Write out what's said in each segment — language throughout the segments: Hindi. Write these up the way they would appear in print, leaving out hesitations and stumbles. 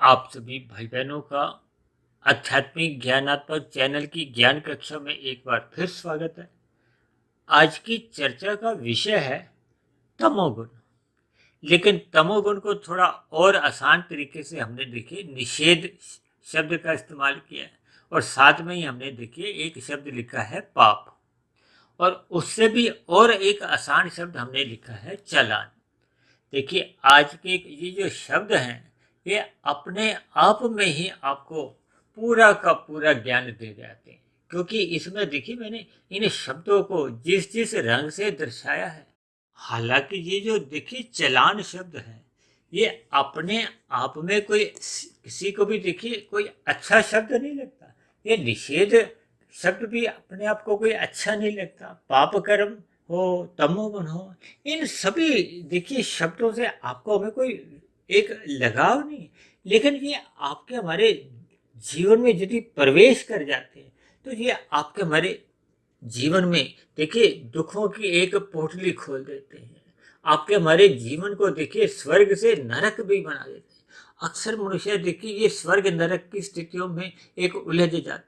आप सभी भाई बहनों का आध्यात्मिक ज्ञानात्मक चैनल की ज्ञान कक्षा में एक बार फिर स्वागत है। आज की चर्चा का विषय है तमोगुण। लेकिन तमोगुण को थोड़ा और आसान तरीके से हमने देखिए निषेध शब्द का इस्तेमाल किया है, और साथ में ही हमने देखिए एक शब्द लिखा है पाप, और उससे भी और एक आसान शब्द हमने लिखा है चालान। देखिए आज के ये जो शब्द हैं ये अपने आप में ही आपको पूरा का पूरा ज्ञान दे जाते हैं, क्योंकि इसमें देखिए मैंने इन शब्दों को जिस जिस रंग से दर्शाया है। हालांकि ये जो देखिए चालान शब्द है ये अपने आप में कोई किसी को भी देखिए कोई अच्छा शब्द नहीं लगता। ये निषेध शब्द भी अपने आप को कोई अच्छा नहीं लगता। पाप कर्म हो, तमोगुण हो, इन सभी देखिए शब्दों से आपको हमें कोई एक लगाव नहीं, लेकिन ये आपके हमारे जीवन में यदि प्रवेश कर जाते हैं तो ये आपके हमारे जीवन में देखिए दुखों की एक पोटली खोल देते हैं। आपके हमारे जीवन को देखिए स्वर्ग से नरक भी बना देते हैं। अक्सर मनुष्य देखिए ये स्वर्ग नरक की स्थितियों में एक उलझ जाता है,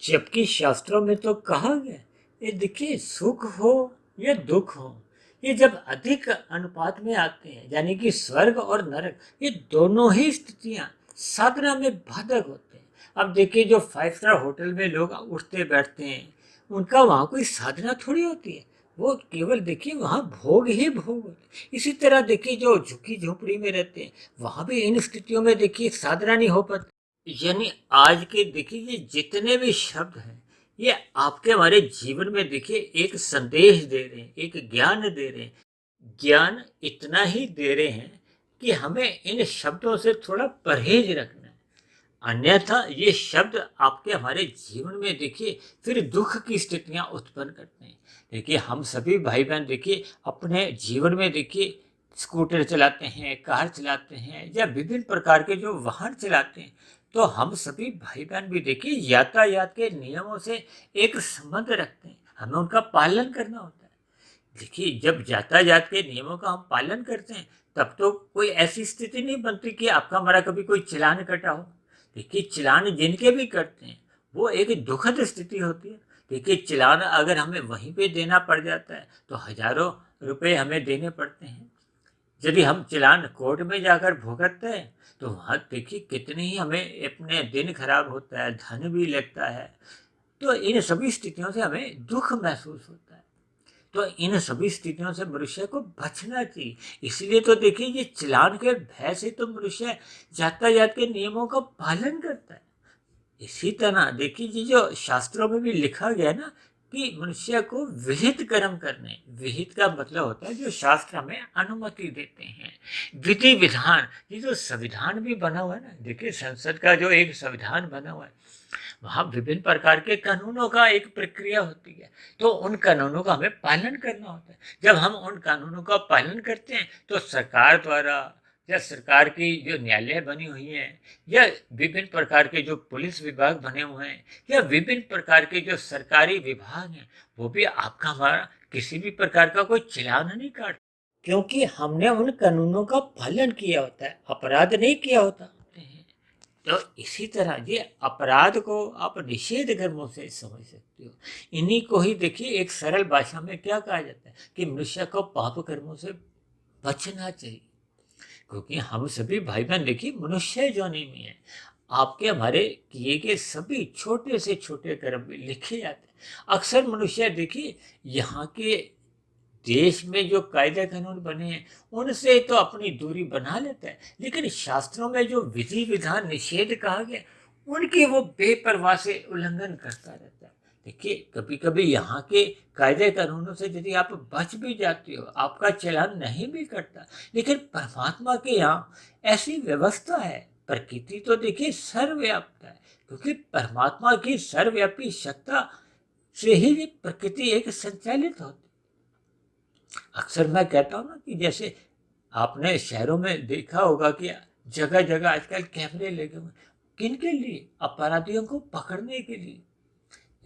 जबकि शास्त्रों में तो कहा गया ये देखिए सुख हो या दुख हो, ये जब अधिक अनुपात में आते हैं यानी कि स्वर्ग और नरक, ये दोनों ही स्थितियां साधना में बाधक होते हैं। अब देखिए जो 5 स्टार होटल में लोग उठते बैठते हैं उनका वहाँ कोई साधना थोड़ी होती है, वो केवल देखिए वहाँ भोग ही भोग होते हैं। इसी तरह देखिए जो झुग्गी झोपड़ी में रहते हैं वहाँ भी इन स्थितियों में देखिए साधना नहीं हो पाती। यानी आज के देखिए ये जितने भी शब्द हैं ये आपके हमारे जीवन में देखिए एक संदेश दे रहे हैं, एक ज्ञान दे रहे हैं। ज्ञान इतना ही दे रहे हैं कि हमें इन शब्दों से थोड़ा परहेज रखना है, अन्यथा ये शब्द आपके हमारे जीवन में देखिए फिर दुख की स्थितियां उत्पन्न करते हैं। देखिए हम सभी भाई बहन देखिए अपने जीवन में देखिए स्कूटर चलाते हैं, कार चलाते हैं या विभिन्न प्रकार के जो वाहन चलाते हैं, तो हम सभी भाई बहन भी देखिए यातायात के नियमों से एक संबंध रखते हैं, हमें उनका पालन करना होता है। देखिए जब यातायात के नियमों का हम पालन करते हैं तब तो कोई ऐसी स्थिति नहीं बनती कि आपका हमारा कभी कोई चालान कटा हो। देखिए चालान जिनके भी कटते हैं वो एक दुखद स्थिति होती है। देखिए चालान अगर हमें वहीं पे देना पड़ जाता है तो हजारों रुपए हमें देने पड़ते हैं। यदि हम चालान कोर्ट में जाकर भुगतते हैं तो वहाँ देखिए कितनी ही हमें अपने दिन खराब होता है, धन भी लगता है। तो इन सभी स्थितियों से हमें दुख महसूस होता है। तो इन सभी स्थितियों से मनुष्य को बचना चाहिए। इसलिए तो देखिए ये चालान के भय से तो मनुष्य यातायात के नियमों का पालन करता है। इसी तरह देखिए ये जो शास्त्रों में भी लिखा गया है ना कि मनुष्य को विहित कर्म करने, विहित का मतलब होता है जो शास्त्र हमें अनुमति देते हैं। विधि विधान, ये जो संविधान भी बना हुआ है ना, देखिए संसद का जो एक संविधान बना हुआ है वहाँ विभिन्न प्रकार के कानूनों का एक प्रक्रिया होती है, तो उन कानूनों का हमें पालन करना होता है। जब हम उन कानूनों का पालन करते हैं तो सरकार द्वारा या सरकार की जो न्यायालय बनी हुई हैं या विभिन्न प्रकार के जो पुलिस विभाग बने हुए हैं या विभिन्न प्रकार के जो सरकारी विभाग हैं वो भी आपका हमारा किसी भी प्रकार का कोई चालान नहीं काटते, क्योंकि हमने उन कानूनों का पालन किया होता है, अपराध नहीं किया होता। तो इसी तरह ये अपराध को आप निषेध कर्मों से समझ सकते हो। इन्हीं को ही देखिए एक सरल भाषा में क्या कहा जाता है कि मनुष्य को पाप कर्मों से बचना चाहिए, क्योंकि हम सभी भाई बहन देखिए मनुष्य योनि में है। आपके हमारे किए गए सभी छोटे से छोटे कर्म भी लिखे जाते हैं। अक्सर मनुष्य देखिए यहाँ के देश में जो कायदे कानून बने हैं उनसे तो अपनी दूरी बना लेता है, लेकिन शास्त्रों में जो विधि विधान निषेध कहा गया उनकी वो बेपरवाह से उल्लंघन करता रहता है। देखिए कभी कभी यहाँ के कायदे कानूनों से यदि आप बच भी जाते हो, आपका चालान नहीं भी कटता, लेकिन परमात्मा के यहाँ ऐसी व्यवस्था है। प्रकृति तो देखिए सर्वव्याप्त है, क्योंकि परमात्मा की सर्वव्यापी सत्ता से ही ये प्रकृति एक संचालित होती। अक्सर मैं कहता हूँ ना कि जैसे आपने शहरों में देखा होगा कि जगह जगह आजकल कैमरे लगे हुए, किन के लिए? अपराधियों को पकड़ने के लिए।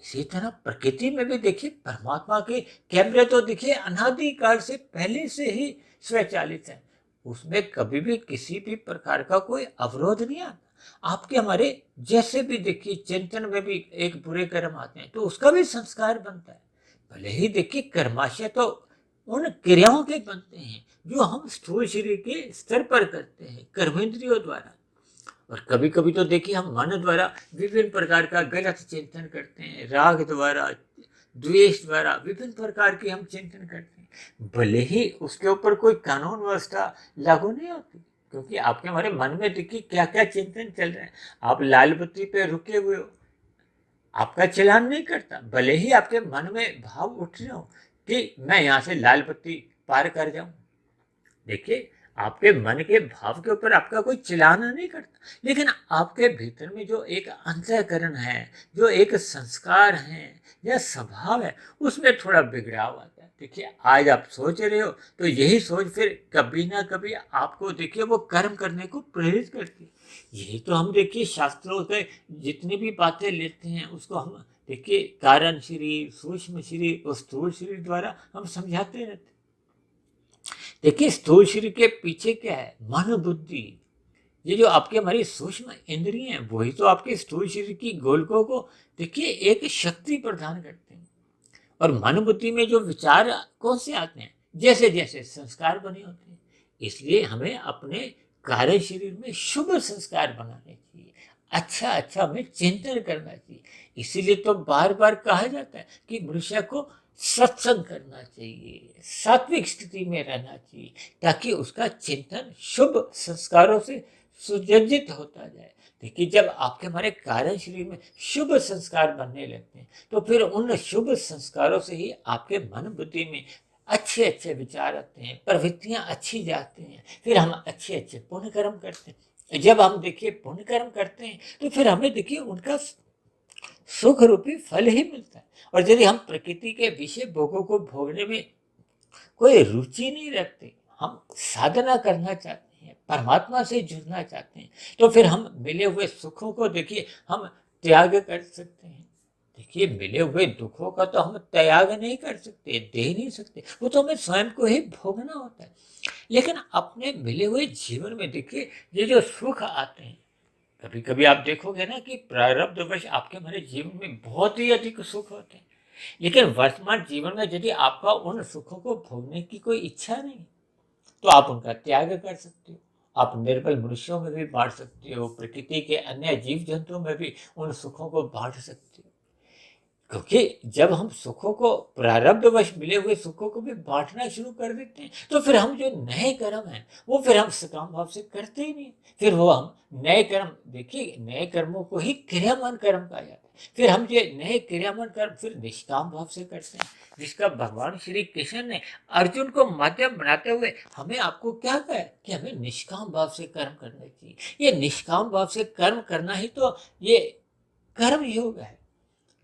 इसी तरह प्रकृति में भी देखिए परमात्मा के कैमरे तो देखिए अनादिकाल से पहले से ही स्वचालित है। उसमें कभी भी किसी भी प्रकार का कोई अवरोध नहीं आता। आपके हमारे जैसे भी देखिए चिंतन में भी एक बुरे कर्म आते हैं तो उसका भी संस्कार बनता है। भले ही देखिए कर्माशय तो उन क्रियाओं के बनते हैं जो हम स्थूल शरीर के स्तर पर करते हैं कर्मेंद्रियों द्वारा। और कभी कभी तो देखिए हम मन द्वारा विभिन्न प्रकार का गलत चिंतन करते हैं, राग द्वारा, द्वेष द्वारा विभिन्न प्रकार के हम चिंतन करते हैं। भले ही उसके ऊपर कोई कानून व्यवस्था लागू नहीं होती, क्योंकि आपके हमारे मन में देखिए क्या क्या चिंतन चल रहे हैं। आप लाल बत्ती पे रुके हुए हो, आपका चलान नहीं करता, भले ही आपके मन में भाव उठ रहे हो कि मैं यहाँ से लाल बत्ती पार कर जाऊं। देखिए आपके मन के भाव के ऊपर आपका कोई चलान नहीं करता, लेकिन आपके भीतर में जो एक अंतःकरण है, जो एक संस्कार है या स्वभाव है, उसमें थोड़ा बिगड़ाव आता है। देखिए आज आप सोच रहे हो तो यही सोच फिर कभी ना कभी आपको देखिए वो कर्म करने को प्रेरित करती है। यही तो हम देखिए शास्त्रों के जितनी भी बातें लेते हैं उसको हम देखिए कारण शरीर, सूक्ष्म शरीर और स्थूल शरीर द्वारा हम समझाते रहते हैं। देखिए स्थूल शरीर के पीछे क्या है, मन बुद्धि। ये जो आपके हमारी सूक्ष्म इंद्रिय हैं वही तो आपके स्थूल शरीर की गोलकों को देखिए एक शक्ति प्रदान करते हैं। और मन बुद्धि में जो विचार कौन से आते हैं, जैसे जैसे संस्कार बने होते हैं। इसलिए हमें अपने कार्य शरीर में शुभ संस्कार बनाने चाहिए, अच्छा अच्छा हमें चिंतन करना चाहिए। इसीलिए तो बार बार कहा जाता है कि मनुष्य को सत्संग करना चाहिए, सात्विक स्थिति में रहना चाहिए, ताकि उसका चिंतन शुभ संस्कारों से सुसज्जित होता जाए। देखिए जब आपके हमारे कार्य शरीर में शुभ संस्कार बनने लगते हैं तो फिर उन शुभ संस्कारों से ही आपके मन बुद्धि में अच्छे अच्छे विचार आते हैं, प्रवृत्तियां अच्छी जाती हैं, फिर हम अच्छे अच्छे पुण्य कर्म करते हैं। जब हम देखिए पुण्य कर्म करते हैं तो फिर हमें देखिए उनका सुख रूपी फल ही मिलता है। और यदि हम प्रकृति के विषय भोगों को भोगने में कोई रुचि नहीं रखते, हम साधना करना चाहते हैं, परमात्मा से जुड़ना चाहते हैं, तो फिर हम मिले हुए सुखों को देखिए हम त्याग कर सकते हैं। देखिए मिले हुए दुखों का तो हम त्याग नहीं कर सकते, दे नहीं सकते, वो तो हमें स्वयं को ही भोगना होता है। लेकिन अपने मिले हुए जीवन में देखिए ये जो सुख आते हैं, कभी कभी आप देखोगे ना कि प्रारब्धवश आपके हमारे जीवन में बहुत ही अधिक सुख होते हैं, लेकिन वर्तमान जीवन में यदि आपका उन सुखों को भोगने की कोई इच्छा नहीं तो आप उनका त्याग कर सकते हो। आप निर्बल मनुष्यों में भी बांट सकते हो, प्रकृति के अन्य जीव जंतुओं में भी उन सुखों को बांट सकते हो। क्योंकि जब हम सुखों को प्रारब्धवश मिले हुए सुखों को भी बांटना शुरू कर देते हैं तो फिर हम जो नए कर्म हैं वो फिर हम सकाम भाव से करते ही नहीं। फिर वो हम नए कर्म, देखिए नए कर्मों को ही क्रियामान कर्म कहा जाता है। फिर हम जो नए क्रियामान कर्म फिर निष्काम भाव से करते हैं, जिसका भगवान श्री कृष्ण ने अर्जुन को माध्यम बनाते हुए हमें आपको क्या कहा कि हमें निष्काम भाव से कर्म करना चाहिए। ये निष्काम भाव से कर्म करना ही तो ये कर्म योग है।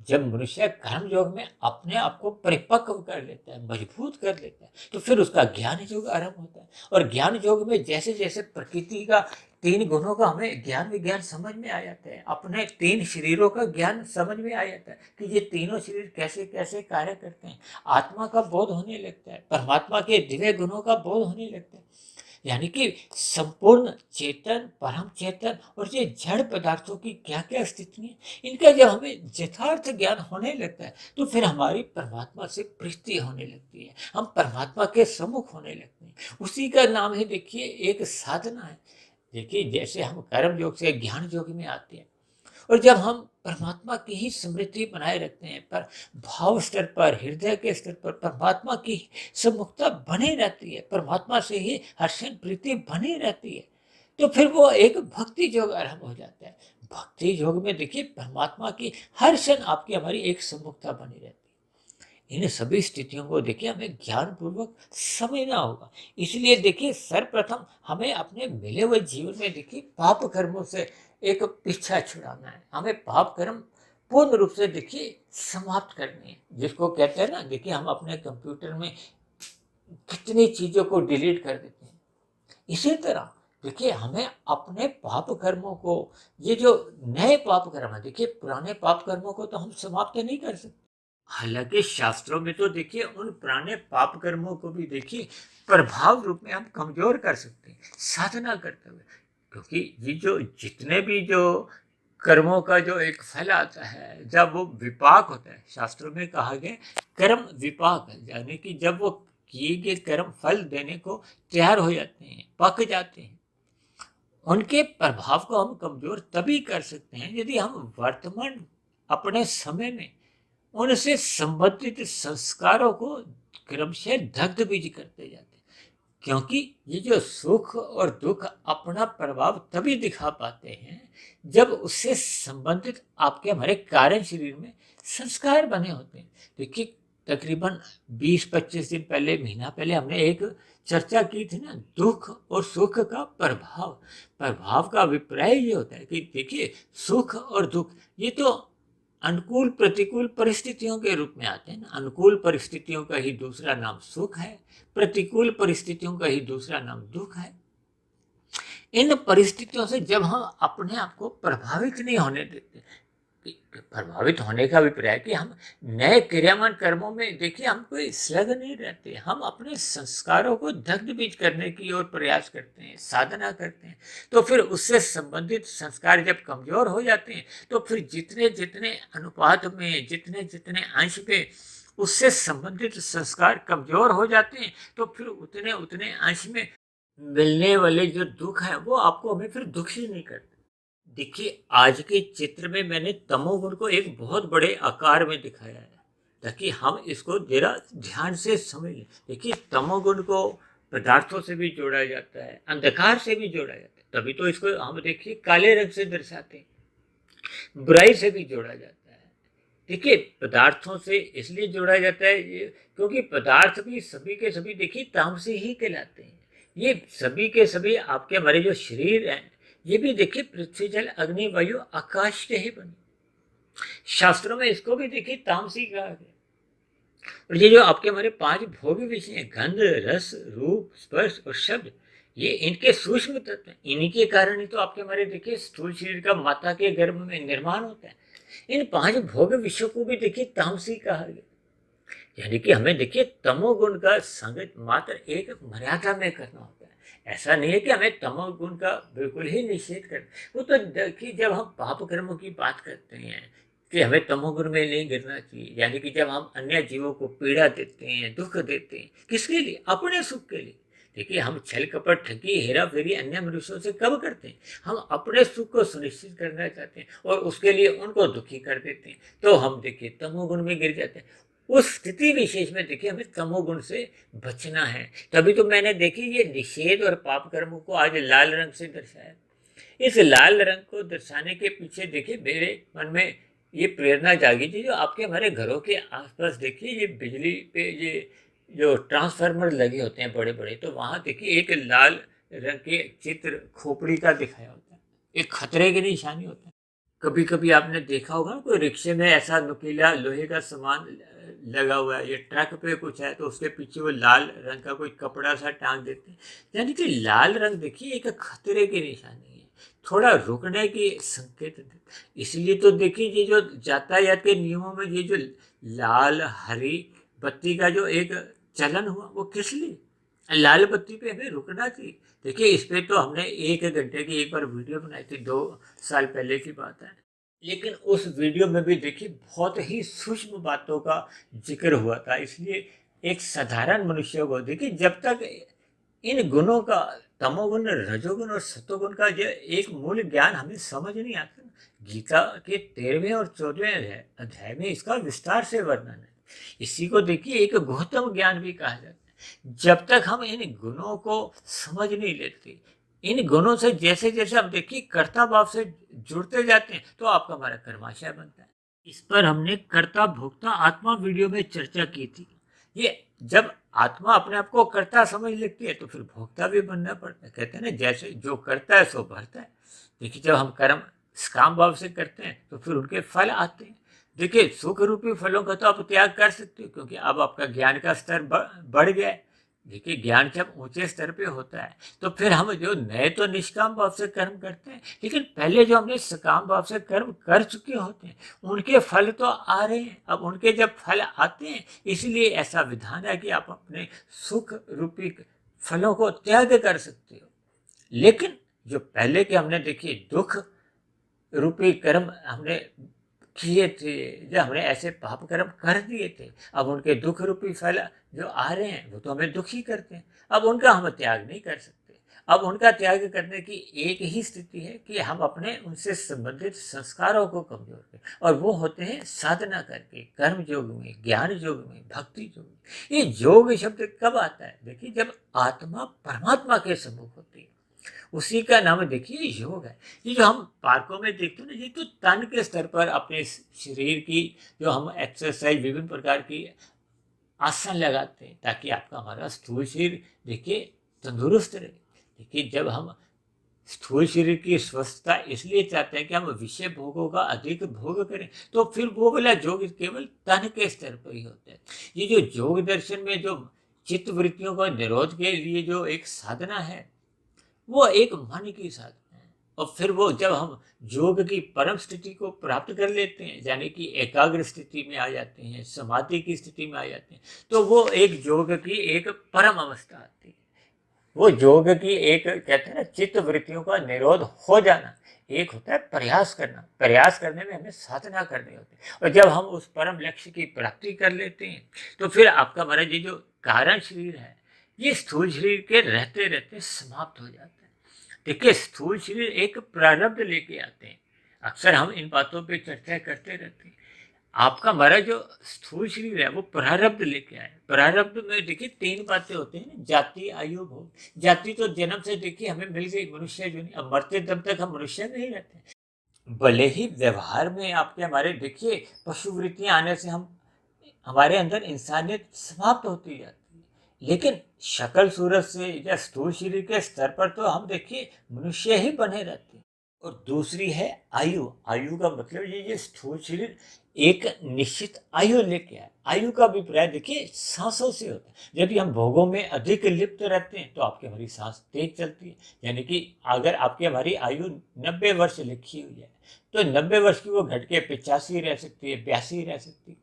जब मनुष्य कर्म योग में अपने आप को परिपक्व कर लेता है, मजबूत कर लेता है, तो फिर उसका ज्ञान योग आरंभ होता है। और ज्ञान योग में जैसे जैसे प्रकृति का 3 गुणों का हमें ज्ञान विज्ञान समझ में आ जाता है, अपने 3 शरीरों का ज्ञान समझ में आ जाता है कि ये तीनों शरीर कैसे कैसे कार्य करते हैं। आत्मा का बोध होने लगता है, परमात्मा के दिव्य गुणों का बोध होने लगता है। यानी कि संपूर्ण चेतन, परम चेतन और ये जड़ पदार्थों की क्या क्या स्थिति है, इनका जब हमें यथार्थ ज्ञान होने लगता है तो फिर हमारी परमात्मा से प्रीति होने लगती है, हम परमात्मा के सम्मुख होने लगते हैं। उसी का नाम ही देखिए एक साधना है। देखिए जैसे हम कर्म योग से ज्ञान योग में आते हैं और जब हम परमात्मा की ही स्मृति बनाए रखते हैं, पर भाव स्तर पर, हृदय के स्तर पर परमात्मा की सम्मुखता बनी रहती है, परमात्मा से ही हर्षण प्रीति बनी रहती है, तो फिर वो एक भक्ति योग आरंभ हो जाता है। भक्ति योग में देखिए परमात्मा की हर क्षण आपकी हमारी एक सम्मुखता बनी रहती है। इन सभी स्थितियों को देखिए हमें ज्ञान पूर्वक समझना होगा। इसलिए देखिए सर्वप्रथम हमें अपने मिले हुए जीवन में देखिए पाप कर्मों से एक पीछा छुड़ाना है। हमें पाप कर्म पूर्ण रूप से देखिए समाप्त करनी है, जिसको कहते हैं ना, देखिए हम अपने कंप्यूटर में कितनी चीजों को डिलीट कर देते हैं। इसी तरह देखिए हमें अपने पाप कर्मों को, ये जो नए पाप कर्म है, देखिए पुराने पाप कर्मों को तो हम समाप्त नहीं कर सकते। हालांकि शास्त्रों में तो देखिए उन पुराने पाप कर्मों को भी देखिए प्रभाव रूप में हम कमजोर कर सकते हैं साधना करते हुए, क्योंकि ये जो जितने भी जो कर्मों का जो एक फल आता है, जब वो विपाक होता है, शास्त्रों में कहा गया कर्म विपाक है, यानी कि जब वो किए गए कर्म फल देने को तैयार हो जाते हैं, पक जाते हैं, उनके प्रभाव को हम कमजोर तभी कर सकते हैं यदि हम वर्तमान अपने समय में उनसे संबंधित संस्कारों को क्रमशः दग्ध बीज करते जाते हैं, क्योंकि ये जो सुख और दुख अपना प्रभाव तभी दिखा पाते हैं जब उससे संबंधित आपके हमारे कारण शरीर में संस्कार बने होते हैं। देखिए तकरीबन 20-25 दिन पहले, महीना पहले हमने एक चर्चा की थी ना, दुख और सुख का प्रभाव। प्रभाव का अभिप्राय ये होता है कि देखिए सुख और दुख ये तो अनुकूल प्रतिकूल परिस्थितियों के रूप में आते हैं ना। अनुकूल परिस्थितियों का ही दूसरा नाम सुख है, प्रतिकूल परिस्थितियों का ही दूसरा नाम दुख है। इन परिस्थितियों से जब हम अपने आप को प्रभावित नहीं होने देते, प्रभावित होने का अभिप्राय कि हम नए क्रियामान कर्मों में देखिए हम कोई संलग्न नहीं रहते, हम अपने संस्कारों को दग्ध बीज करने की ओर प्रयास करते हैं, साधना करते हैं। तो फिर उससे संबंधित संस्कार जब कमजोर हो जाते हैं तो फिर जितने जितने अनुपात में, जितने जितने अंश पे उससे संबंधित संस्कार कमजोर हो जाते हैं तो फिर उतने उतने अंश में मिलने वाले जो दुख है वो आपको हमें फिर दुखी नहीं करते। देखिए आज के चित्र में मैंने तमोगुण को एक बहुत बड़े आकार में दिखाया है ताकि हम इसको जरा ध्यान से समझ लें। देखिए तमोगुण को पदार्थों से भी जोड़ा जाता है, अंधकार से भी जोड़ा जाता है, तभी तो इसको हम देखिए काले रंग से दर्शाते हैं। बुराई से भी जोड़ा जाता है। देखिए पदार्थों से इसलिए जोड़ा जाता है क्योंकि पदार्थ भी सभी के सभी देखिए तामसी ही कहलाते हैं। ये सभी के सभी आपके हमारे जो शरीर हैं ये भी देखिए पृथ्वी जल अग्नि वायु आकाश के ही बने। शास्त्रों में इसको भी देखिए तामसी कहा गया। और ये जो आपके हमारे 5 भोग विषय हैं, गंध रस रूप स्पर्श और शब्द, ये इनके सूक्ष्म तत्व हैं। इन्हीं के कारण ही तो आपके हमारे देखिए स्थूल शरीर का माता के गर्भ में निर्माण होता है। इन 5 भोग विषयों को भी देखिए तामसी कहा गया, यानी कि हमें देखिए तमोगुण का संगत मात्र एक मर्यादा में करना होता है। ऐसा नहीं है कि हमें तमोगुण का बिल्कुल ही निषेध करना। वो तो देखिए जब हम पाप कर्मों की बात करते हैं कि हमें तमोगुण में नहीं गिरना चाहिए, यानी कि जब हम अन्य जीवों को पीड़ा देते हैं, दुख देते हैं, किसके लिए? अपने सुख के लिए। देखिए हम छल कपट ठगी हेरा फेरी अन्य मनुष्यों से कब करते हैं? हम अपने सुख को सुनिश्चित करना चाहते हैं और उसके लिए उनको दुखी कर देते हैं, तो हम देखिए तमोगुण में गिर जाते हैं। उस स्थिति विशेष में देखिए हमें तमोगुण से बचना है। तभी तो मैंने देखिए ये निषेध और पाप कर्मों को आज लाल रंग से दर्शाया। इस लाल रंग को दर्शाने के पीछे देखिए मेरे मन में ये प्रेरणा जागी थी, जो आपके हमारे घरों के आसपास देखिए ये बिजली पे ये जो ट्रांसफार्मर लगे होते हैं बड़े बड़े, तो वहाँ देखिए एक लाल रंग के चित्र खोपड़ी का दिखाया होता है, एक खतरे की निशानी होता है। कभी कभी आपने देखा होगा कोई रिक्शे में ऐसा नुकीला लोहे का सामान लगा हुआ है, ये ट्रक पे कुछ है तो उसके पीछे वो लाल रंग का कोई कपड़ा सा टांग देते हैं, यानी कि लाल रंग देखिए एक खतरे की निशानी है, थोड़ा रुकने की संकेत देता है। इसलिए तो देखिए ये जो यातायात के नियमों में ये जो लाल हरी बत्ती का जो एक चलन हुआ वो किस लिए? लाल बत्ती पे हमें रुकना चाहिए। देखिए इस पे तो हमने 1 घंटे की एक बार वीडियो बनाई थी, 2 साल पहले की बात है, लेकिन उस वीडियो में भी देखिए बहुत ही सूक्ष्म बातों का जिक्र हुआ था। इसलिए एक साधारण मनुष्य को देखिए जब तक इन गुणों का, तमोगुण रजोगुण और सतोगुण का जो एक मूल ज्ञान हमें समझ नहीं आता, गीता के 13वें और 14वें अध्याय में इसका विस्तार से वर्णन है। इसी को देखिए एक गौतम ज्ञान भी कहा जाता है। जब तक हम इन गुणों को समझ नहीं लेते, इन गुणों से जैसे जैसे हम देखिए कर्ता भाव से जुड़ते जाते हैं तो आपका हमारा कर्माशय बनता है। इस पर हमने कर्ता भोक्ता आत्मा वीडियो में चर्चा की थी। ये जब आत्मा अपने आप को कर्ता समझ लेती है तो फिर भोक्ता भी बनना पड़ता है। कहते हैं ना जैसे जो करता है सो भरता है। देखिए जब हम कर्म काम भाव से करते हैं तो फिर उनके फल आते हैं। देखिए सुख रूपी फलों का तो आप त्याग कर सकते हो क्योंकि अब आपका ज्ञान का स्तर बढ़ गया है। देखिए ज्ञान जब ऊंचे स्तर पे होता है तो फिर हम जो नए तो निष्काम भाव से कर्म करते हैं, लेकिन पहले जो हमने सकाम भाव से कर्म कर चुके होते हैं उनके फल तो आ रहे हैं। अब उनके जब फल आते हैं इसलिए ऐसा विधान है कि आप अपने सुख रूपी फलों को त्याग कर सकते हो। लेकिन जो पहले के हमने देखिए दुख रूपी कर्म हमने किए थे, जो हमने ऐसे पाप कर्म कर दिए थे, अब उनके दुख रूपी फल जो आ रहे हैं वो तो हमें दुखी करते हैं। अब उनका हम त्याग नहीं कर सकते। अब उनका त्याग करने की एक ही स्थिति है कि हम अपने उनसे संबंधित संस्कारों को कमजोर करें, और वो होते हैं साधना करके, कर्म योग में, ज्ञान योग में, भक्ति योग में। ये योग शब्द कब आता है? देखिए जब आत्मा परमात्मा के सम्मुख होती है, उसी का नाम देखिए योग है। ये जो हम पार्कों में देखते हैं ना, ये तो तन के स्तर पर अपने शरीर की जो हम एक्सरसाइज विभिन्न प्रकार की आसन लगाते हैं ताकि आपका हमारा स्थूल शरीर देखिए तंदुरुस्त रहे। देखिए जब हम स्थूल शरीर की स्वस्थता इसलिए चाहते हैं कि हम विषय भोगों का अधिक भोग करें, तो फिर वो वाला योग केवल तन के स्तर पर ही होता है। ये जो योग दर्शन में जो चित्त वृत्तियों का निरोध के लिए जो एक साधना है वो एक मन की साधना है। और फिर वो जब हम योग की परम स्थिति को प्राप्त कर लेते हैं, यानी कि एकाग्र स्थिति में आ जाते हैं, समाधि की स्थिति में आ जाते हैं, तो वो एक योग की एक परम अवस्था आती है। वो योग की एक कहते हैं ना चित्त वृत्तियों का निरोध हो जाना। एक होता है प्रयास करना, प्रयास करने में हमें साधना करनी होती है, और जब हम उस परम लक्ष्य की प्राप्ति कर लेते हैं तो फिर आपका हमारा ये जो कारण शरीर है ये स्थूल शरीर के रहते रहते समाप्त हो जाता है। देखिए स्थूल शरीर एक प्रारब्ध लेके आते हैं, अक्सर हम इन बातों पे चर्चा करते रहते हैं। आपका हमारा जो स्थूल शरीर है वो प्रारब्ध लेके आए। प्रारब्ध में देखिए 3 बातें होती हैं ना, जाति, आयु, भोग। जाति तो जन्म से देखिए हमें मिल गई, मनुष्य जो नहीं, अब मरते दम तक हम मनुष्य नहीं रहते। भले ही व्यवहार में आपके हमारे देखिए पशु वृत्तियां आने से हम हमारे अंदर इंसानियत समाप्त होती जाती है, लेकिन शक्ल सूरत से या स्थूल शरीर के स्तर पर तो हम देखिए मनुष्य ही बने रहते हैं। और दूसरी है आयु। आयु का मतलब ये स्थूल शरीर एक निश्चित आयु लेके आए। आयु का अभिप्राय देखिए सांसों से होता है। यदि हम भोगों में अधिक लिप्त रहते हैं तो आपकी हमारी सांस तेज चलती है, यानी कि अगर आपकी हमारी आयु 90 वर्ष लिखी हुई है तो 90 वर्ष की वो घट के 85 रह सकती है, 82 रह सकती है।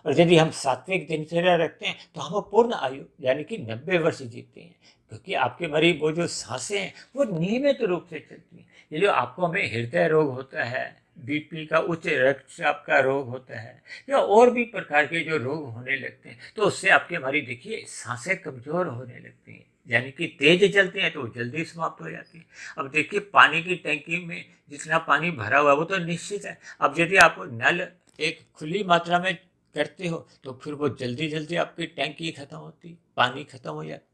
और यदि हम सात्विक दिनचर्या रखते हैं तो हम पूर्ण आयु यानी कि 90 वर्ष जीते हैं, क्योंकि आपके हमारी वो जो सांसें हैं वो नियमित रूप से चलती हैं। ये जो आपको हमें हृदय रोग होता है, बीपी का, उच्च रक्तचाप का रोग होता है, या और भी प्रकार के जो रोग होने लगते हैं, तो उससे आपकी हमारी देखिए सांसें कमजोर होने लगती हैं, यानी कि तेज चलते हैं तो जल्दी समाप्त हो जाती है। अब देखिए पानी की टंकी में जितना पानी भरा हुआ है वो तो निश्चित है। अब यदि आप नल एक खुली मात्रा में करते हो तो फिर वो जल्दी जल्दी आपकी टैंकी खत्म होती, पानी खत्म हो जाता है।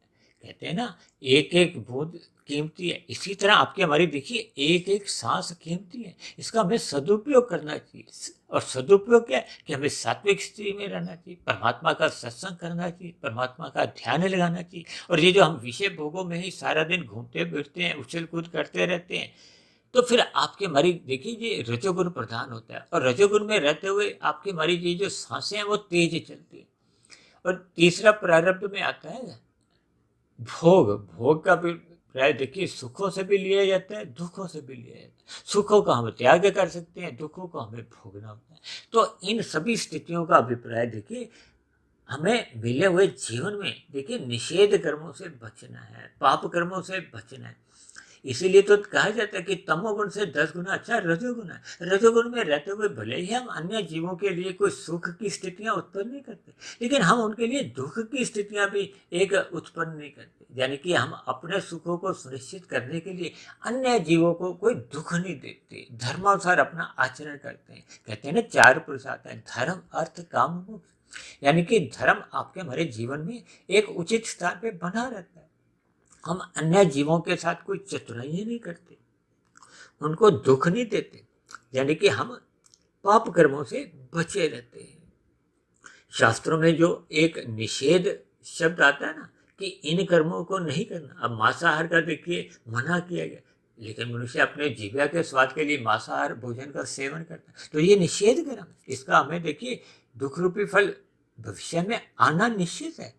कहते हैं ना एक एक बूंद कीमती है, इसी तरह आपकी हमारी देखिए एक एक सांस कीमती है। इसका हमें सदुपयोग करना चाहिए। और सदुपयोग क्या है कि हमें सात्विक स्थिति में रहना चाहिए, परमात्मा का सत्संग करना चाहिए, परमात्मा का ध्यान लगाना चाहिए। और ये जो हम विषय भोगों में ही सारा दिन घूमते फिरते हैं, उछल कूद करते रहते हैं, तो फिर आपके हमारी देखिए ये रजोगुण प्रधान होता है, और रजोगुण में रहते हुए आपकी हमारी ये जो सांसें हैं वो तेज चलती है। और तीसरा प्रारब्ध में आता है भोग। भोग का भी प्राय देखिए सुखों से भी लिया जाता है, दुखों से भी लिया जाता है। सुखों का हम त्याग कर सकते हैं, दुखों को हमें भोगना होता है। तो इन सभी स्थितियों का अभिप्राय देखिए हमें मिले हुए जीवन में देखिए निषेध कर्मों से बचना है, पाप कर्मों से बचना है। इसीलिए तो कहा जाता है कि तमोगुण से 10 गुना अच्छा रजोगुण है। रजोगुण में रहते हुए भले ही हम अन्य जीवों के लिए कोई सुख की स्थितियां उत्पन्न नहीं करते, लेकिन हम उनके लिए दुख की स्थितियां भी एक उत्पन्न नहीं करते। यानी कि हम अपने सुखों को सुनिश्चित करने के लिए अन्य जीवों को कोई दुख नहीं देते, धर्मानुसार अपना आचरण करते हैं। कहते हैं ना 4 पुरुषार्थ हैं, धर्म, अर्थ, काम, मोक्ष। यानी कि धर्म आपके हमारे जीवन में एक उचित स्थान पे बना रहता है। हम अन्य जीवों के साथ कोई चतुराई नहीं करते, उनको दुख नहीं देते, यानी कि हम पाप कर्मों से बचे रहते हैं। शास्त्रों में जो एक निषेध शब्द आता है ना कि इन कर्मों को नहीं करना। अब मांसाहार का देखिए मना किया गया, लेकिन मनुष्य अपने जीविका के स्वाद के लिए मांसाहार भोजन का सेवन करता है, तो ये निषेध कर्म, इसका हमें देखिए दुख रूपी फल भविष्य में आना निश्चित है।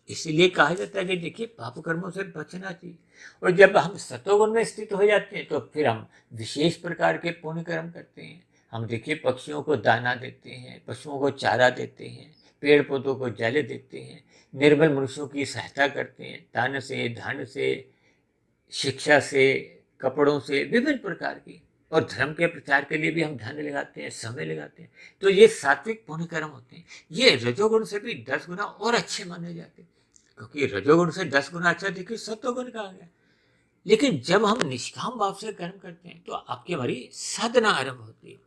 इसीलिए कहा जाता है कि देखिए पाप कर्मों से बचना चाहिए। और जब हम सतोगुण में स्थित हो जाते हैं तो फिर हम विशेष प्रकार के पुण्य कर्म करते हैं। हम देखिए पक्षियों को दाना देते हैं, पशुओं को चारा देते हैं, पेड़ पौधों को जल देते हैं, निर्बल मनुष्यों की सहायता करते हैं, दान से, धन से, शिक्षा से, कपड़ों से, विभिन्न प्रकार की। और धर्म के प्रचार के लिए भी हम धन लगाते हैं, समय लगाते हैं। तो ये सात्विक पुण्य कर्म होते हैं। ये रजोगुण से भी 10 गुना और अच्छे माने जाते हैं, क्योंकि रजोगुण से 10 गुना अच्छा देखिए सत्वगुण कहा गया। लेकिन जब हम निष्काम भाव से कर्म करते हैं तो आपकी हमारी साधना आरंभ होती है।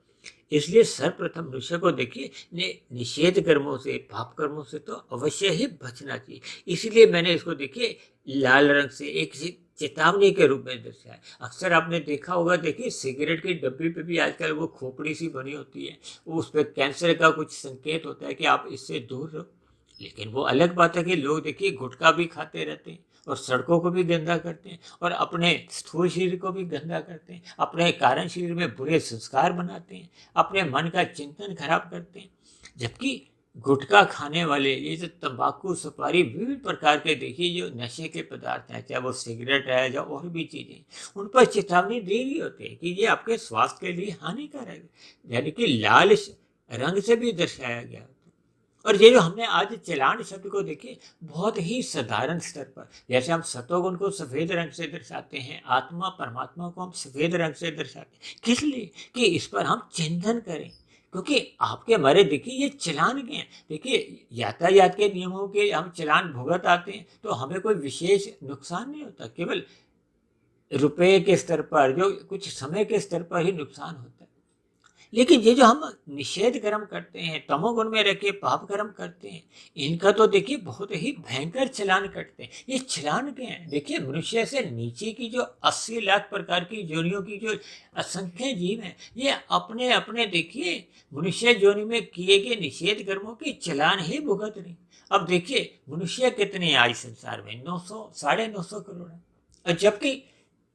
इसलिए सर्वप्रथम मनुष्य को देखिए निषेध कर्मों से, पाप कर्मों से तो अवश्य ही बचना चाहिए। इसीलिए मैंने इसको देखिए लाल रंग से एक चेतावनी के रूप में दर्शाया। अक्सर आपने देखा होगा, देखिए सिगरेट की डब्बी पे भी आजकल वो खोपड़ी सी बनी होती है, वो उस पर कैंसर का कुछ संकेत होता है कि आप इससे दूर रहो। लेकिन वो अलग बात है कि लोग देखिए गुटखा भी खाते रहते हैं और सड़कों को भी गंदा करते हैं और अपने स्थूल शरीर को भी गंदा करते हैं, अपने कारण शरीर में बुरे संस्कार बनाते हैं, अपने मन का चिंतन खराब करते हैं। जबकि गुटखा खाने वाले, ये जो तंबाकू, सुपारी, विभिन्न प्रकार के देखिए जो नशे के पदार्थ हैं, चाहे वो सिगरेट है या और भी चीज़ें, उन पर चेतावनी दी गई होती है कि ये आपके स्वास्थ्य के लिए हानिकारक है। यानी कि लाल रंग से भी दर्शाया गया। और ये जो हमने आज चलान शब्द को देखिए बहुत ही साधारण स्तर पर, जैसे हम सतोगुण को सफेद रंग से दर्शाते हैं, आत्मा परमात्मा को हम सफेद रंग से दर्शाते हैं, किस लिए? कि इस पर हम चिंतन करें। क्योंकि आपके हमारे देखिए ये चलान के हैं। देखिए यातायात के नियमों के हम चलान भुगत आते हैं तो हमें कोई विशेष नुकसान नहीं होता, केवल रुपए के स्तर पर, जो कुछ समय के स्तर पर ही नुकसान होता है। लेकिन ये जो हम निषेध कर्म करते हैं, तमोगुण में रह के पाप कर्म करते हैं, इनका तो देखिए बहुत ही भयंकर चलान कटते हैं। ये चलान क्या है? देखिए मनुष्य से नीचे की जो 80 लाख प्रकार की योनियों की जो असंख्य जीव हैं, ये अपने अपने देखिए मनुष्य योनि में किए गए निषेध कर्मों की चलान ही भुगत रही। अब देखिए मनुष्य कितने आए संसार में? 900, 950 करोड़ है। और जबकि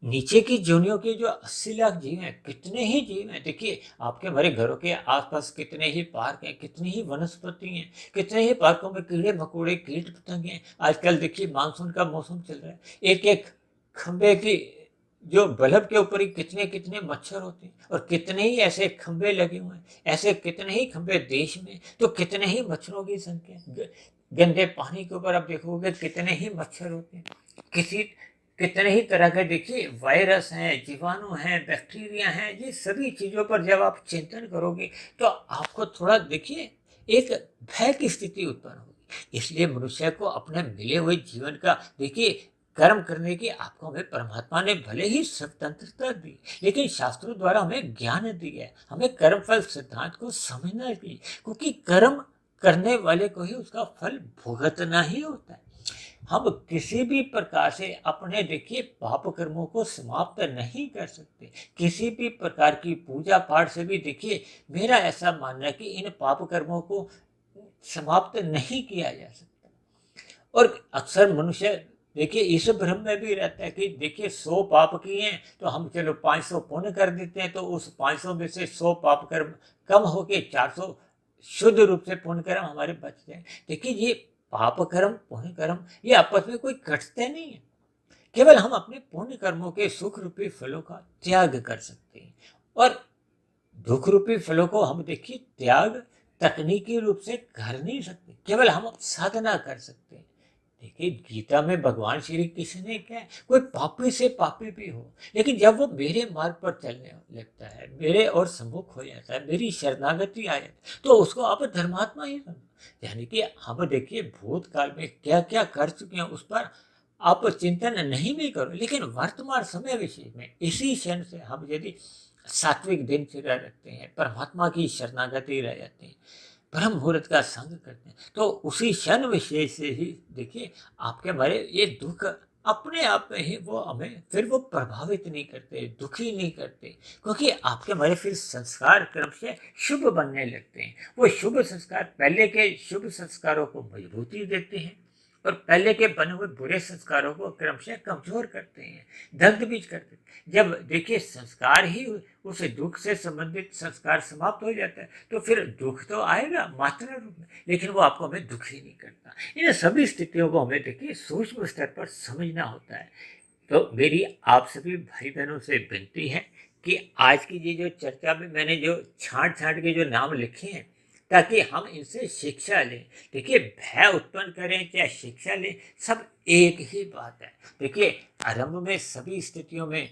नीचे की जोनियों के जो 80 लाख जीव हैं, कितने ही जीव हैं। देखिए आपके हमारे घरों के आसपास कितने ही पार्क हैं, कितनी ही वनस्पति हैं, कितने ही पार्कों में कीड़े मकोड़े, कीट पतंगे हैं। आजकल देखिए मानसून का मौसम चल रहा है, एक एक खंबे की जो बल्ब के ऊपर ही कितने कितने मच्छर होते हैं और कितने ही ऐसे खंबे लगे हुए हैं, ऐसे कितने ही खंबे देश में, तो कितने ही मच्छरों की संख्या। गंदे पानी के ऊपर आप देखोगे कितने ही मच्छर होते हैं, किसी कितने ही तरह के देखिए वायरस हैं, जीवाणु हैं, बैक्टीरिया हैं। ये सभी चीज़ों पर जब आप चिंतन करोगे तो आपको थोड़ा देखिए एक भय की स्थिति उत्पन्न होगी। इसलिए मनुष्य को अपने मिले हुए जीवन का देखिए कर्म करने की आपको हमें परमात्मा ने भले ही स्वतंत्रता दी, लेकिन शास्त्रों द्वारा हमें ज्ञान दिया है, हमें कर्मफल सिद्धांत को समझना चाहिए। क्योंकि कर्म करने वाले को ही उसका फल भुगतना ही होता है। हम किसी भी प्रकार से अपने देखिए पाप कर्मों को समाप्त नहीं कर सकते। किसी भी प्रकार की पूजा पाठ से भी देखिए मेरा ऐसा मानना है कि इन पाप कर्मों को समाप्त नहीं किया जा सकता। और अक्सर मनुष्य देखिए इस भ्रम में भी रहता है कि देखिए 100 पाप किए हैं तो हम चलो 500 पुण्य कर देते हैं, तो उस 500 में से 100 पाप कर्म कम होके 400 शुद्ध रूप से पुण्य कर्म हमारे बच जाए। देखिए ये पाप कर्म पुण्य कर्म ये आपस में कोई कटते नहीं है। केवल हम अपने पुण्य कर्मों के सुख रूपी फलों का त्याग कर सकते हैं और दुख रूपी फलों को हम देखिए त्याग तकनीकी रूप से कर नहीं सकते, केवल हम साधना कर सकते हैं। देखिए गीता में भगवान श्री कृष्ण ने क्या है, कोई पापी से पापी भी हो, लेकिन जब वो मेरे मार्ग पर चलने लगता है, मेरे और सम्मुख हो जाता है, मेरी शरणागति आ जाती है, तो उसको आप धर्मात्मा ही समझो। यानी कि हम देखिए भूतकाल में क्या क्या कर चुके हैं उस पर आप चिंतन नहीं भी करो, लेकिन वर्तमान समय विषय में इसी क्षण से हम यदि सात्विक दिनचर्या रखते हैं, परमात्मा की शरणागति रह जाते हैं, ब्रह्म मुहूर्त का संग करते हैं, तो उसी क्षण विशेष से ही देखिए आपके हमारे ये दुख अपने आप में ही वो हमें फिर वो प्रभावित नहीं करते, दुखी नहीं करते, क्योंकि आपके हमारे फिर संस्कार क्रम से शुभ बनने लगते हैं। वो शुभ संस्कार पहले के शुभ संस्कारों को मजबूती देते हैं और पहले के बने हुए बुरे संस्कारों को क्रमशः कमजोर करते हैं, दग्ध भी करते हैं। जब देखिए संस्कार ही उस दुख से संबंधित संस्कार समाप्त हो जाता है तो फिर दुख तो आएगा मात्रा रूप में, लेकिन वो आपको हमें दुखी नहीं करता। इन सभी स्थितियों को हमें देखिए सूक्ष्म स्तर पर समझना होता है। तो मेरी आप सभी भाई बहनों से विनती है कि आज की ये जो चर्चा में मैंने जो छांट छांट के जो नाम लिखे हैं, ताकि हम इनसे शिक्षा लें। देखिए भय उत्पन्न करें चाहे शिक्षा लें, सब एक ही बात है। देखिए आरंभ में सभी स्थितियों में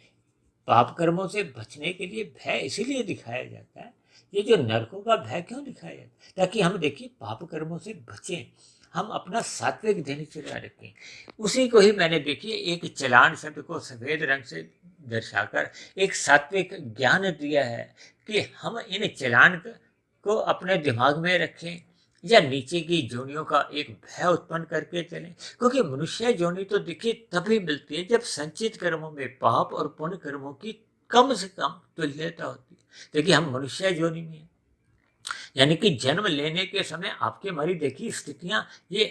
पाप कर्मों से बचने के लिए भय इसीलिए दिखाया जाता है। ये जो नरकों का भय क्यों दिखाया जाता है? ताकि हम देखिए पाप कर्मों से बचें, हम अपना सात्विक दिनचर्या रखें। उसी को ही मैंने देखिए एक चलान शब्द को सफेद रंग से दर्शाकर एक सात्विक ज्ञान दिया है कि हम इन चलान को अपने दिमाग में रखें या नीचे की जोनियों का एक भय उत्पन्न करके चलें। क्योंकि मनुष्य जोनी तो देखिए तभी मिलती है जब संचित कर्मों में पाप और पुण्य कर्मों की कम से कम तुल्यता होती है। देखिए हम मनुष्य जोनी में हैं, यानी कि जन्म लेने के समय आपके हमारी देखिए स्थितियां ये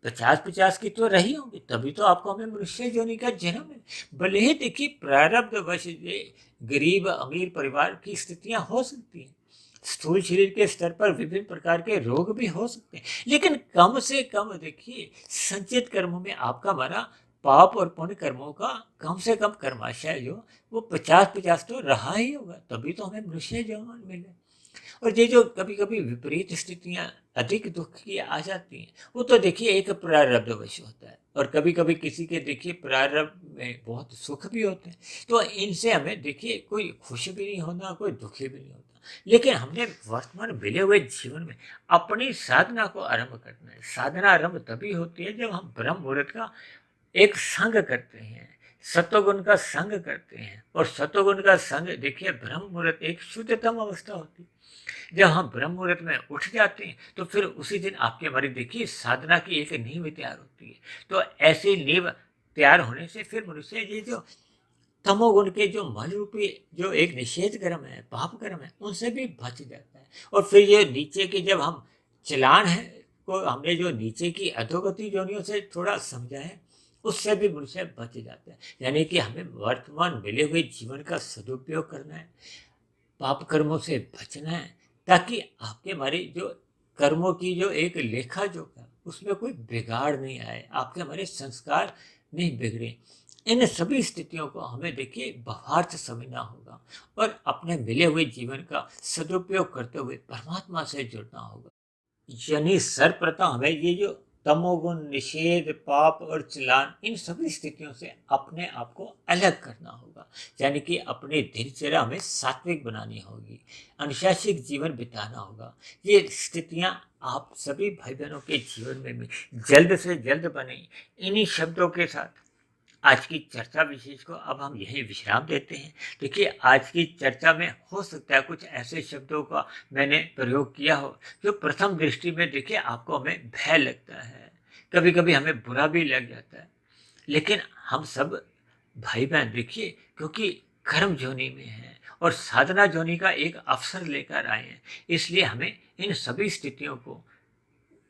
50-50 की तो रही होंगी, तभी तो आपको हमें मनुष्य योनि का जन्म है। भले ही देखिए प्रारब्ध वश ये गरीब अमीर परिवार की स्थितियां हो सकती हैं, स्थूल शरीर के स्तर पर विभिन्न प्रकार के रोग भी हो सकते हैं, लेकिन कम से कम देखिए संचित कर्मों में आपका हमारा पाप और पुण्य कर्मों का कम से कम कर्माशय जो वो 50-50 तो रहा ही होगा, तभी तो हमें मनुष्य जन्म मिले। और ये जो कभी कभी विपरीत स्थितियां अधिक दुख की आ जाती हैं, वो तो देखिए एक प्रारब्धवश होता है। और कभी कभी किसी के देखिए प्रारब्ध में बहुत सुख भी होते हैं, तो इनसे हमें देखिए कोई खुश भी नहीं होना, कोई दुखी भी नहीं होता। लेकिन हमने वर्तमान मिले हुए जीवन में अपनी साधना को आरंभ करना है। साधना आरंभ तभी होती है जब हम ब्रह्म मुहूर्त का एक संग करते हैं, सत्वगुण का संग करते हैं। और सत्वगुण का संग देखिए ब्रह्म मुहूर्त एक शुद्धतम अवस्था होती है। जब हम ब्रह्म मुहूर्त में उठ जाते हैं तो फिर उसी दिन आपके हमारी देखिए साधना की एक नींव तैयार होती है। तो ऐसी नींव तैयार होने से फिर मनुष्य ये जो तमोगुण के जो मल रूपी जो एक निषेध कर्म है, पाप कर्म है, उनसे भी बच जाता है। और फिर ये नीचे के जब हम चलान है को हमने जो नीचे की अधोगति जोनियों से थोड़ा समझा है, उससे भी मनुष्य बच जाता है। यानी कि हमें वर्तमान मिले हुए जीवन का सदुपयोग करना है, पाप कर्मों से बचना है, ताकि आपके हमारे जो कर्मों की जो एक लेखा जोखा उसमें कोई बिगाड़ नहीं आए, आपके हमारे संस्कार नहीं बिगड़े। इन सभी स्थितियों को हमें देखिए भावार्थ समझना होगा और अपने मिले हुए जीवन का सदुपयोग करते हुए परमात्मा से जुड़ना होगा। यानी सर्वप्रथम हमें ये जो तमोगुण, निषेध, पाप और चलान, इन सभी स्थितियों से अपने आप को अलग करना होगा। यानी कि अपनी दिनचर्या हमें सात्विक बनानी होगी, अनुशासित जीवन बिताना होगा। ये स्थितियां आप सभी भाई बहनों के जीवन में भी जल्द से जल्द बने। इन्हीं शब्दों के साथ आज की चर्चा विशेष को अब हम यही विश्राम देते हैं। देखिए आज की चर्चा में हो सकता है कुछ ऐसे शब्दों का मैंने प्रयोग किया हो जो प्रथम दृष्टि में देखिए आपको हमें भय लगता है, कभी कभी हमें बुरा भी लग जाता है। लेकिन हम सब भाई बहन देखिए क्योंकि कर्म जोनी में हैं और साधना जोनी का एक अवसर लेकर आए हैं, इसलिए हमें इन सभी स्थितियों को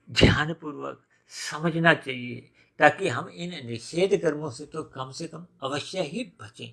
ध्यानपूर्वक समझना चाहिए, ताकि हम इन निषेध कर्मों से कम अवश्य ही बचें।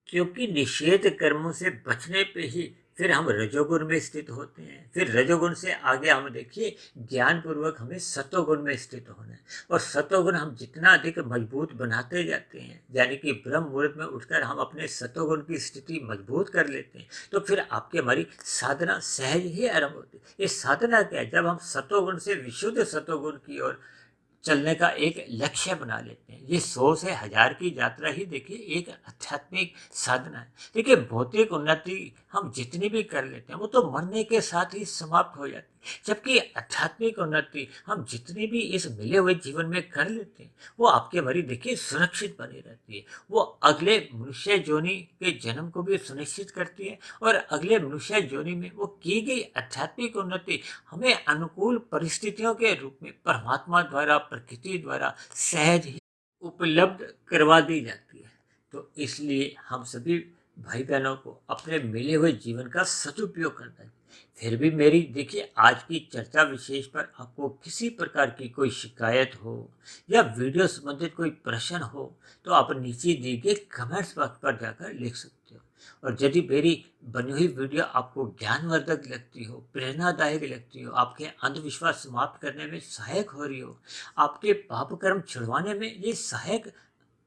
क्योंकि निषेध कर्मों से बचने पे ही फिर हम रजोगुण में स्थित होते हैं, फिर रजोगुण से आगे हम देखिए ज्ञान पूर्वक हमें सतोगुण में स्थित होना है। और सतोगुण हम जितना अधिक मजबूत बनाते जाते हैं, यानी कि ब्रह्म मुहूर्त में उठकर हम अपने सतोगुण की स्थिति मजबूत कर लेते हैं, तो फिर आपकी हमारी साधना सहज ही आरंभ होती है। ये साधना क्या है? जब हम सतोगुण से विशुद्ध सतोगुण की ओर चलने का एक लक्ष्य बना लेते हैं। ये 100 से 1000 की यात्रा ही देखिए एक आध्यात्मिक साधना है। देखिए भौतिक उन्नति हम जितनी भी कर लेते हैं वो तो मरने के साथ ही समाप्त हो जाती है, जबकि आध्यात्मिक उन्नति हम जितनी भी इस मिले हुए जीवन में कर लेते हैं वो आपके भरी देखिए सुरक्षित बनी रहती है। वो अगले मनुष्य जोनि के जन्म को भी सुनिश्चित करती है और अगले मनुष्य जोनि में वो की गई आध्यात्मिक उन्नति हमें अनुकूल परिस्थितियों के रूप में परमात्मा द्वारा, प्रकृति द्वारा सहज ही उपलब्ध करवा दी जाती है। तो इसलिए हम सभी भाई बहनों को अपने मिले हुए जीवन का सदुपयोग करना है। फिर भी मेरी देखिए आज की चर्चा विशेष पर आपको किसी प्रकार की कोई शिकायत हो या वीडियो संबंधित कोई प्रश्न हो तो आप नीचे दिए गए कमेंट्स बॉक्स पर जाकर लिख सकते हो। और यदि मेरी बनी हुई वीडियो आपको ज्ञानवर्धक लगती हो, प्रेरणादायक लगती हो, आपके अंधविश्वास समाप्त करने में सहायक हो रही हो, आपके पाप कर्म छुड़वाने में ये सहायक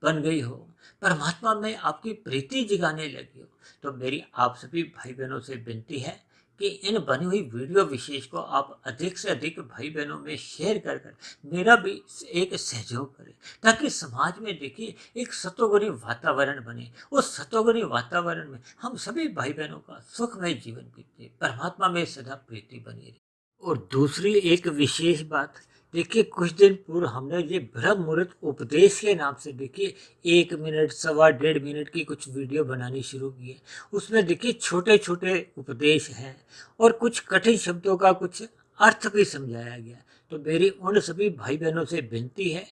बन गई हो, परमात्मा में आपकी प्रीति जगाने लगी हो, तो मेरी आप सभी भाई बहनों से विनती है कि इन बनी हुई वीडियो विशेष को आप अधिक से अधिक भाई बहनों में शेयर कर कर मेरा भी एक सहयोग करें, ताकि समाज में देखिए एक सतोगुणी वातावरण बने। उस सतोगुणी वातावरण में हम सभी भाई बहनों का सुखमय जीवन बीते, परमात्मा में सदा प्रीति बनी रहे। और दूसरी एक विशेष बात, देखिए कुछ दिन पूर्व हमने ये ब्रह्म मुहूर्त उपदेश के नाम से देखिए 1 मिनट, सवा 1.5 मिनट की कुछ वीडियो बनानी शुरू की है। उसमें देखिए छोटे छोटे उपदेश हैं और कुछ कठिन शब्दों का कुछ अर्थ भी समझाया गया। तो मेरी उन सभी भाई बहनों से विनती है,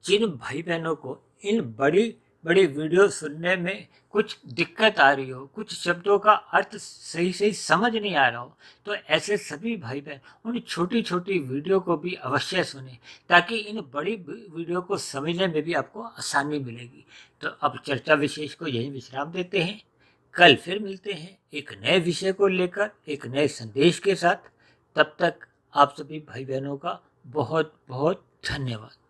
जिन भाई बहनों को इन बड़ी बड़ी वीडियो सुनने में कुछ दिक्कत आ रही हो, कुछ शब्दों का अर्थ सही सही समझ नहीं आ रहा हो, तो ऐसे सभी भाई बहन उन छोटी छोटी वीडियो को भी अवश्य सुने, ताकि इन बड़ी वीडियो को समझने में भी आपको आसानी मिलेगी। तो अब चर्चा विशेष को यही विश्राम देते हैं। कल फिर मिलते हैं एक नए विषय को लेकर, एक नए संदेश के साथ। तब तक आप सभी भाई बहनों का बहुत बहुत धन्यवाद।